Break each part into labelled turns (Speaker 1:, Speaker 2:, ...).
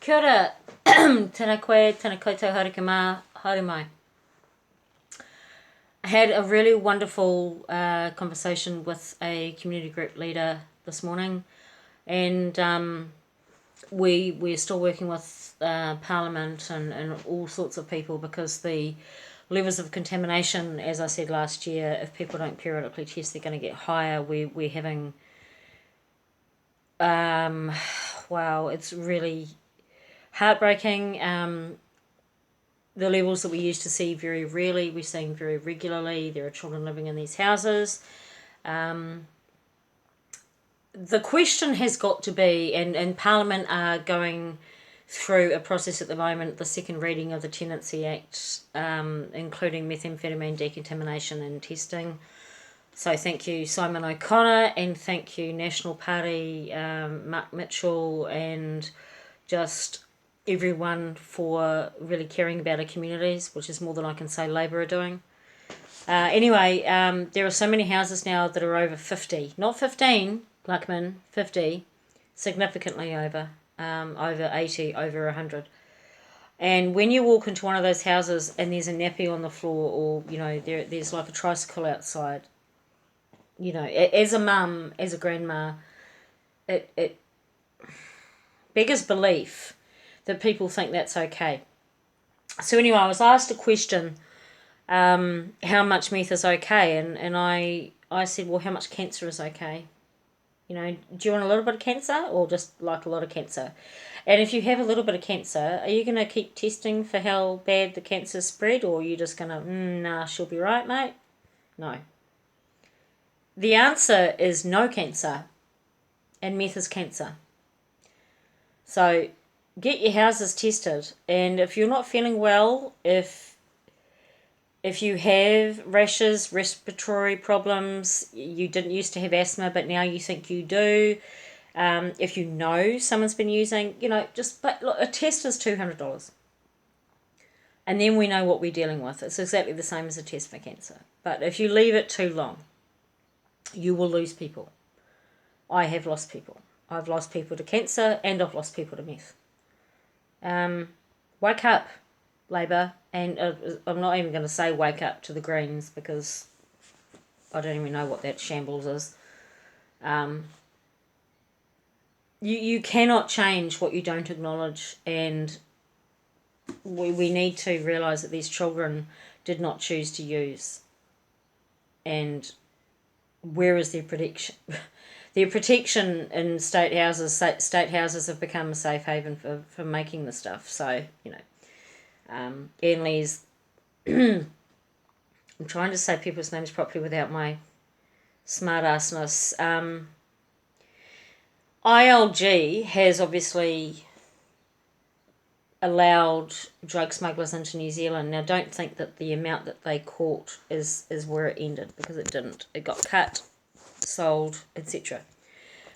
Speaker 1: Kia ora, tēnā koe, tēnā koutou haere mā, haere mai. I had a really wonderful conversation with a community group leader this morning, and we're still working with Parliament and all sorts of people because the levels of contamination, as I said last year, if people don't periodically test, they're going to get higher. We're having, wow, it's really heartbreaking. The levels that we used to see very rarely, we're seeing very regularly. There are children living in these houses. The question has got to be, and Parliament are going through a process at the moment, the second reading of the Tenancy Act, including methamphetamine decontamination and testing. So thank you, Simon O'Connor, and thank you, National Party, Mark Mitchell, and just everyone for really caring about our communities, which is more than I can say Labour are doing. Anyway, there are so many houses now that are over 50. Not 15, Luckman, 50. Significantly over. Over 80, over 100. And when you walk into one of those houses and there's a nappy on the floor, or, you know, there's like a tricycle outside, you know, as a mum, as a grandma, it beggars belief that people think that's okay. So anyway, I was asked a question, how much meth is okay, and I said, well, how much cancer is okay? You know, do you want a little bit of cancer or just like a lot of cancer? And if you have a little bit of cancer, are you going to keep testing for how bad the cancer spread, or are you just going to, nah, she'll be right, mate? No. The answer is no cancer, and meth is cancer. So get your houses tested, and if you're not feeling well, if you have rashes, respiratory problems, you didn't used to have asthma but now you think you do, if you know someone's been using, you know, but look, a test is $200, and then we know what we're dealing with. It's exactly the same as a test for cancer, but if you leave it too long, you will lose people. I have lost people. I've lost people to cancer, and I've lost people to meth. Wake up, Labour, and I'm not even going to say wake up to the Greens because I don't even know what that shambles is. You cannot change what you don't acknowledge, and we need to realise that these children did not choose to use. And where is their protection? Their protection in state houses. State houses have become a safe haven for making the stuff. So, you know, Ian Lee's... I'm trying to say people's names properly without my smart-assness. ILG has obviously allowed drug smugglers into New Zealand. Now, don't think that the amount that they caught is where it ended, because it didn't. It got cut, sold, etc.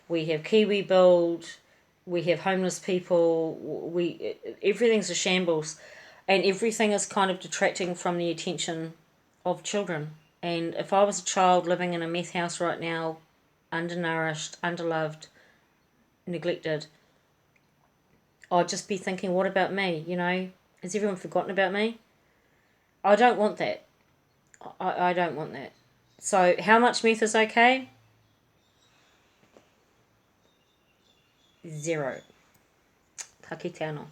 Speaker 1: We have Kiwi Build, we have homeless people, everything's a shambles, and everything is kind of detracting from the attention of children. And if I was a child living in a meth house right now, undernourished, underloved, neglected, I'd just be thinking, what about me? You know, has everyone forgotten about me? I don't want that. I don't want that. So how much meth is okay? 0. Ka kite anō.